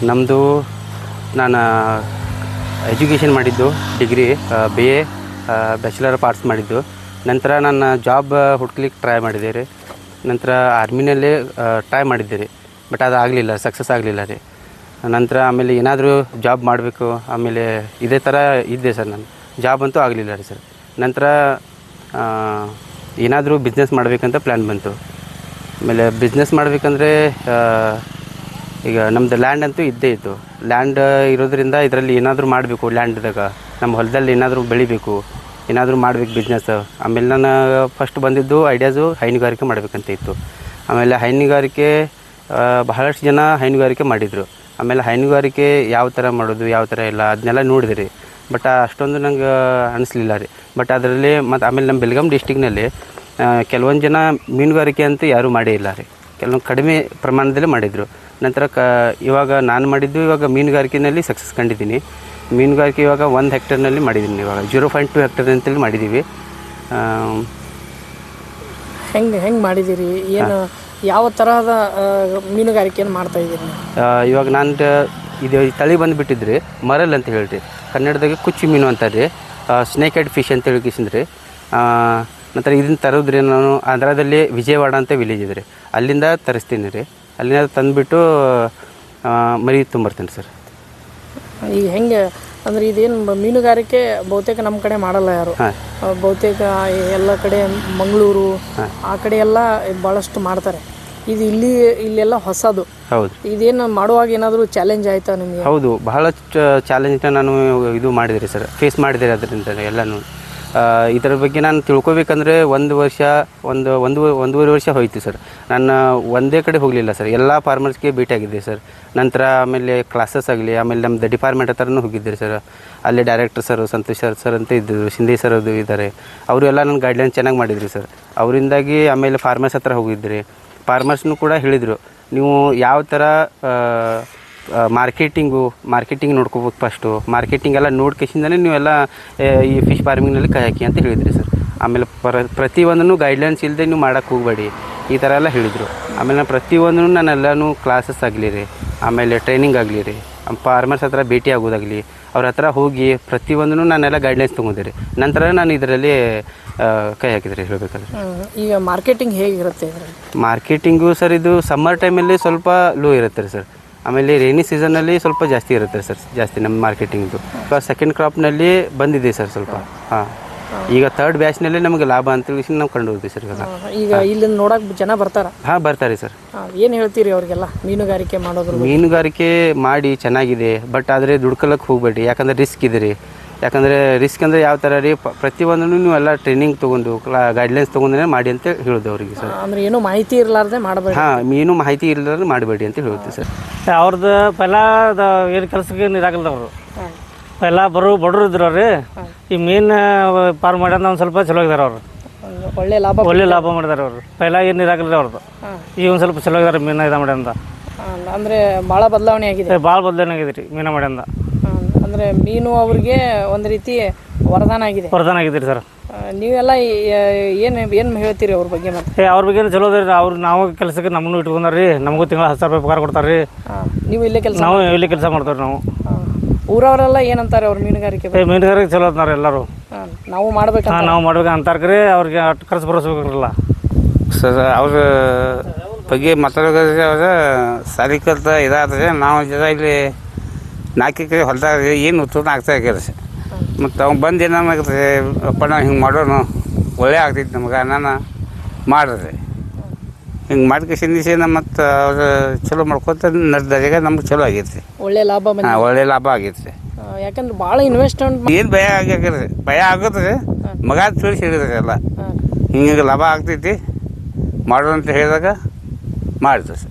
ನಮ್ಮದು ನಾನು ಎಜುಕೇಷನ್ ಮಾಡಿದ್ದು degree B A bachelor of arts ಮಾಡಿದ್ದು. ನಂತರ ನನ್ನ ಜಾಬ್ ಹುಡ್ಕ್ಲಿಕ್ಕೆ ಟ್ರೈ ಮಾಡಿದೆ ರೀ. ನಂತರ ಆರ್ಮಿನಲ್ಲೇ ಟ್ರೈ ಮಾಡಿದ್ದೆ ರೀ, ಬಟ್ ಅದು ಆಗಲಿಲ್ಲ, ಸಕ್ಸಸ್ ಆಗಲಿಲ್ಲ ರೀ. ನಂತರ ಆಮೇಲೆ ಏನಾದರೂ ಜಾಬ್ ಮಾಡಬೇಕು, ಆಮೇಲೆ ಇದೇ ಥರ ಇದ್ದೆ ಸರ್. ನಾನು ಜಾಬ್ ಅಂತೂ ಆಗಲಿಲ್ಲ ರೀ ಸರ್. ನಂತರ ಏನಾದರೂ ಬಿಸ್ನೆಸ್ ಮಾಡಬೇಕಂತ ಪ್ಲ್ಯಾನ್ ಬಂತು. ಆಮೇಲೆ ಬಿಸ್ನೆಸ್ ಮಾಡಬೇಕಂದ್ರೆ ಈಗ ನಮ್ಮದು ಲ್ಯಾಂಡ್ ಅಂತೂ ಇದ್ದೇ ಇತ್ತು. ಲ್ಯಾಂಡ್ ಇರೋದ್ರಿಂದ ಇದರಲ್ಲಿ ಏನಾದರೂ ಮಾಡಬೇಕು, ಲ್ಯಾಂಡ್ದಾಗ ನಮ್ಮ ಹೊಲದಲ್ಲಿ ಏನಾದರೂ ಬೆಳಿಬೇಕು, ಏನಾದರೂ ಮಾಡಬೇಕು ಬಿಸ್ನೆಸ್. ಆಮೇಲೆ ನಾನು ಫಸ್ಟ್ ಬಂದಿದ್ದು ಐಡಿಯಾಸು ಹೈನುಗಾರಿಕೆ ಮಾಡಬೇಕಂತ ಇತ್ತು. ಆಮೇಲೆ ಹೈನುಗಾರಿಕೆ ಬಹಳಷ್ಟು ಜನ ಹೈನುಗಾರಿಕೆ ಮಾಡಿದರು. ಆಮೇಲೆ ಹೈನುಗಾರಿಕೆ ಯಾವ ಥರ ಮಾಡೋದು, ಯಾವ ಥರ ಇಲ್ಲ ಅದನ್ನೆಲ್ಲ ನೋಡಿದೆ ರೀ. ಬಟ್ ಅಷ್ಟೊಂದು ನಂಗೆ ಅನಿಸ್ಲಿಲ್ಲ ರೀ. ಬಟ್ ಅದರಲ್ಲಿ ಮತ್ತು ಆಮೇಲೆ ನಮ್ಮ ಬೆಳಗಾಂ ಡಿಸ್ಟಿಕ್ನಲ್ಲಿ ಕೆಲವೊಂದು ಜನ ಮೀನುಗಾರಿಕೆ ಅಂತೂ ಯಾರೂ ಮಾಡೇ ಇಲ್ಲ ರೀ. ಕೆಲವೊಂದು ಕಡಿಮೆ ಪ್ರಮಾಣದಲ್ಲೇ ಮಾಡಿದರು. ನಂತರ ಇವಾಗ ನಾನು ಮಾಡಿದ್ದು ಇವಾಗ ಮೀನುಗಾರಿಕೆಯಲ್ಲಿ ಸಕ್ಸಸ್ ಕಂಡಿದ್ದೀನಿ. ಮೀನುಗಾರಿಕೆ ಇವಾಗ 1 ಹೆಕ್ಟರ್ನಲ್ಲಿ ಮಾಡಿದ್ದೀನಿ. ಇವಾಗ 0.2 ಹೆಕ್ಟರ್ ಅಂತೇಳಿ ಮಾಡಿದ್ದೀವಿ. ಹೆಂಗೆ ಮಾಡಿದ್ದೀರಿ? ಏನು ಯಾವ ತರಹದ ಮೀನುಗಾರಿಕೆಯನ್ನು ಮಾಡ್ತಾಯಿದ್ದೀರಿ? ಇವಾಗ ನಾನು ಇದು ತಳಿ ಬಂದುಬಿಟ್ಟಿದ್ರಿ ಮರಲ್ ಅಂತ ಹೇಳ್ರಿ, ಕನ್ನಡದಾಗೆ ಕುಚ್ಚು ಮೀನು ಅಂತಾರೆ, ಸ್ನೇಕ್ ಹೆಡ್ ಫಿಶ್ ಅಂತ ಹೇಳಿಕಿಸಿದ್ರಿ. ನಂತರ ಇದನ್ನು ತರೋದ್ರಿ ನಾನು ಆಂಧ್ರದಲ್ಲಿ ವಿಜಯವಾಡ ಅಂತ ವಿಲೇಜ್ ಇದೆ ರೀ, ಅಲ್ಲಿಂದ ತರಿಸ್ತೀನಿ ರೀ. ಅಲ್ಲಿಂದ ತಂದುಬಿಟ್ಟು ಮರಿ ತೊಂಬರ್ತೀನಿ ಸರ್. ಈಗ ಹೆಂಗೆ ಅಂದರೆ ಇದೇನು ಮೀನುಗಾರಿಕೆ ಬಹುತೇಕ ನಮ್ಮ ಕಡೆ ಮಾಡಲ್ಲ ಯಾರು. ಬಹುತೇಕ ಎಲ್ಲ ಕಡೆ ಮಂಗಳೂರು ಆ ಕಡೆ ಎಲ್ಲ ಭಾಳಷ್ಟು ಮಾಡ್ತಾರೆ. ಇದು ಇಲ್ಲೆಲ್ಲ ಹೊಸದು. ಹೌದು. ಇದೇನು ಮಾಡುವಾಗ ಏನಾದರೂ ಚಾಲೆಂಜ್ ಆಯಿತಾ ನಿಮಗೆ? ಹೌದು, ಬಹಳಷ್ಟು ಚಾಲೆಂಜ್ನ ನಾನು ಇದು ಮಾಡಿದೆ ಸರ್, ಫೇಸ್ ಮಾಡಿದೆ. ಅದರಿಂದ ಎಲ್ಲನೂ ಇದರ ಬಗ್ಗೆ ನಾನು ತಿಳ್ಕೊಬೇಕಂದ್ರೆ ಒಂದೂವರೆ ವರ್ಷ ಹೋಯಿತು ಸರ್. ನಾನು ಒಂದೇ ಕಡೆ ಹೋಗಲಿಲ್ಲ ಸರ್, ಎಲ್ಲ ಫಾರ್ಮರ್ಸ್ಗೆ ಭೇಟಿಯಾಗಿದ್ದೆ ಸರ್. ನಂತರ ಆಮೇಲೆ ಕ್ಲಾಸಸ್ ಆಗಲಿ, ಆಮೇಲೆ ನಮ್ಮದು ಡಿಪಾರ್ಟ್ಮೆಂಟ್ ಹತ್ರನೂ ಹೋಗಿದ್ದೆ ಸರ್. ಅಲ್ಲಿ ಡೈರೆಕ್ಟರ್ ಸರ್ ಸಂತೋಷ್ ಸರ್ ಅಂತ ಇದ್ದರು, ಶಿಂದೆ ಸರ್ ಅದು ಇದ್ದಾರೆ. ಅವರು ಎಲ್ಲ ನನ್ನ ಗೈಡ್ಲೈನ್ ಚೆನ್ನಾಗಿ ಮಾಡಿದ್ರು ಸರ್. ಅವರಿಂದಾಗಿ ಆಮೇಲೆ ಫಾರ್ಮರ್ಸ್ ಹತ್ರ ಹೋಗಿದ್ರಿ. ಫಾರ್ಮರ್ಸ್ನೂ ಕೂಡ ಹೇಳಿದರು, ನೀವು ಯಾವ ಥರ ಮಾರ್ಕೆಟಿಂಗ್ ನೋಡ್ಕೋಬೇಕು, ಫಸ್ಟು ಮಾರ್ಕೆಟಿಂಗ್ ಎಲ್ಲ ನೋಡ್ಕೇಸಿಂದಲೇ ನೀವೆಲ್ಲ ಈ ಫಿಶ್ ಫಾರ್ಮಿಂಗ್ನಲ್ಲಿ ಕೈ ಹಾಕಿ ಅಂತ ಹೇಳಿದ್ರಿ ಸರ್. ಆಮೇಲೆ ಪ್ರತಿಯೊಂದನ್ನು ಗೈಡ್ಲೈನ್ಸ್ ಇಲ್ಲದೆ ನೀವು ಮಾಡೋಕ್ಕೆ ಹೋಗಬೇಡಿ, ಈ ಥರ ಎಲ್ಲ ಹೇಳಿದರು. ಆಮೇಲೆ ನಾನು ಪ್ರತಿಯೊಂದನ್ನು ನಾನೆಲ್ಲನೂ ಕ್ಲಾಸಸ್ ಆಗಲಿ ರೀ, ಆಮೇಲೆ ಟ್ರೈನಿಂಗ್ ಆಗಲಿ ರೀ, ಫಾರ್ಮರ್ಸ್ ಹತ್ರ ಭೇಟಿ ಆಗೋದಾಗಲಿ, ಅವ್ರ ಹತ್ರ ಹೋಗಿ ಪ್ರತಿಯೊಂದನ್ನು ನಾನೆಲ್ಲ ಗೈಡ್ಲೈನ್ಸ್ ತೊಗೊಂಡೆ ರೀ. ನಂತರ ನಾನು ಇದರಲ್ಲಿ ಕೈ ಹಾಕಿದ್ರಿ ಹೇಳಬೇಕಾದ್ರೆ. ಈಗ ಮಾರ್ಕೆಟಿಂಗ್ ಹೇಗಿರುತ್ತೆ? ಮಾರ್ಕೆಟಿಂಗು ಸರ್ ಇದು ಸಮ್ಮರ್ ಟೈಮಲ್ಲಿ ಸ್ವಲ್ಪ ಲೋ ಇರುತ್ತೆ ರೀ ಸರ್. ಆಮೇಲೆ ರೈನಿ ಸೀಸನ್ನಲ್ಲಿ ಸ್ವಲ್ಪ ಜಾಸ್ತಿ ಇರುತ್ತೆ ಸರ್, ಜಾಸ್ತಿ ನಮ್ಮ ಮಾರ್ಕೆಟಿಂಗ್ದು. ಇವಾಗ ಸೆಕೆಂಡ್ ಕ್ರಾಪ್ನಲ್ಲಿ ಬಂದಿದೆ ಸರ್ ಸ್ವಲ್ಪ. ಈಗ ಥರ್ಡ್ ಬ್ಯಾಚ್ನಲ್ಲಿ ನಮಗೆ ಲಾಭ ಅಂತೇಳಿ ನಾವು ಕಂಡು ಹೋಗ್ತೀವಿ ಸರ್. ಈಗ ಇಲ್ಲಿಂದ ನೋಡೋಕೆ ಜನ ಬರ್ತಾರ? ಬರ್ತಾರೆ ಸರ್. ಏನು ಹೇಳ್ತೀರಿ ಅವ್ರಿಗೆಲ್ಲ ಮೀನುಗಾರಿಕೆ ಮಾಡೋದು? ಮೀನುಗಾರಿಕೆ ಮಾಡಿ ಚೆನ್ನಾಗಿದೆ, ಬಟ್ ಆದರೆ ದುಡ್ಕೊಳಕ್ಕೆ ಹೋಗಬೇಡಿ, ಯಾಕಂದರೆ ರಿಸ್ಕ್ ಇದೆ ರೀ. ಯಾಕಂದರೆ ರಿಸ್ಕ್ ಅಂದರೆ ಯಾವ ಥರ ರೀ, ಪ್ರತಿಯೊಂದನ್ನು ನೀವು ಎಲ್ಲ ಟ್ರೈನಿಂಗ್ ತೊಗೊಂಡು ಗೈಡ್ಲೈನ್ಸ್ ತೊಗೊಂಡೇ ಮಾಡಿ ಅಂತ ಹೇಳೋದು ಅವರಿಗೆ ಸರ್. ಅಂದರೆ ಏನೂ ಮಾಹಿತಿ ಇರಲಾರ್ದೆ ಮಾಡಬೇಡಿ. ಏನೂ ಮಾಹಿತಿ ಇರಲಾರ್ದೆ ಮಾಡಬೇಡಿ ಅಂತ ಹೇಳ್ತೀವಿ ಸರ್. ಅವ್ರದ್ದು ಪೈಲ ಏನು ಕೆಲಸಕ್ಕೆ ನೀರಾಗಲ್ದವರು ಪೈಲ ಬಡವರು ಇದ್ರು ಅವ್ರಿ. ಈ ಮೀನು ಪಾರು ಮಾಡ್ಯಾರ ಒಂದು ಸ್ವಲ್ಪ ಚಲೋ ಆಗಿದಾರೆ ಅವರು, ಒಳ್ಳೆ ಲಾಭ ಮಾಡಿದಾರೆ ಅವರು. ಪೈಲ ಏನು ನೀರಾಗಲ್ರಿ ಅವ್ರದ್ದು, ಈಗ ಒಂದು ಸ್ವಲ್ಪ ಚಲೋ ಆಗಿದಾರೆ ಮೀನು ಇದು ಮಾಡ್ಯಂದ. ಅಂದರೆ ಭಾಳ ಬದಲಾವಣೆ ಆಗಿದೆ. ಭಾಳ ಬದಲಾವಣೆ ಆಗಿದೆ ರೀ ಮೀನು ಮಾಡ್ಯಂದ. ಅಂದರೆ ಮೀನು ಅವ್ರಿಗೆ ಒಂದು ರೀತಿ ವರದಾನ ಆಗಿದೆ ರೀ ಸರ್. ನೀವೆಲ್ಲ ಏನು ಹೇಳ್ತೀರಿ ಅವ್ರ ಬಗ್ಗೆ? ಮತ್ತೆ ಅವ್ರ ಬಗ್ಗೆ ಚಲೋ ಅದ ರೀ. ಅವ್ರು ನಾವು ಕೆಲಸಕ್ಕೆ ನಮ್ಮನ್ನು ಇಟ್ಕೊಂಡಾರ ರೀ. ನಮಗೂ ತಿಂಗಳ 10,000 ರೂಪಾಯಿ ಪಗಾರ ಕೊಡ್ತಾರೆ ರೀ. ನೀವು ಇಲ್ಲೇ ಕೆಲಸ ಮಾಡ್ತಾರೆ ನಾವು. ಊರವರೆಲ್ಲ ಏನಂತಾರೆ ಅವ್ರ ಮೀನುಗಾರಿಕೆ ಚಲೋ ಅಂತಾರೆ ಎಲ್ಲರೂ. ನಾವು ಮಾಡ್ಬೇಕು ಅಂತಾರ್ರಿ. ಅವ್ರಿಗೆ ಅಷ್ಟು ಖರ್ಚು ಬರೋಲ್ಲ ಸರ್. ಅವ್ರ ಬಗ್ಗೆ ಮಾತಾಡೋದ್ರೆ ಸಾರಿಕಲ್ತ ಇದಾದ್ರೆ ನಾವು ಜನ ಇಲ್ಲಿ 4 ಎಕರೆ ಹೊಲದಾಗ ಏನು ಉತ್ಪನ್ನ ಆಗ್ತಾ ಆಗ್ಯದ ಸರ್. ಮತ್ತು ಅವ್ನು ಬಂದು ಏನಾಗುತ್ತೆ, ಅಪ್ಪ ನಾವು ಹಿಂಗೆ ಮಾಡೋನು ಒಳ್ಳೆ ಆಗ್ತೈತಿ ನಮ್ಗೆ ನಾನು ಮಾಡಿದ್ರೆ ಹಿಂಗೆ ಮಾಡ್ಕೇಸಿಂದ ಮತ್ತು ಅವ್ರು ಚಲೋ ಮಾಡ್ಕೊತ ನಡೆದಾಗ ನಮ್ಗೆ ಚಲೋ ಆಗೈತೆ ರೀ. ಒಳ್ಳೆ ಲಾಭ ಆಗೈತೆ ರೀ. ಯಾಕಂದ್ರೆ ಭಾಳ ಇನ್ವೆಸ್ಟ್ಮೆಂಟ್ ಏನು ಭಯ ಆಗುತ್ತೆ ರೀ. ಮಗ ತಿಳಿಸಿ ಹೇಳಿದ್ರಿ ಎಲ್ಲ ಹಿಂಗೆ ಲಾಭ ಆಗ್ತೈತಿ ಮಾಡೋದು ಅಂತ ಹೇಳಿದಾಗ ಮಾಡಿದ್ರು ಸರ್.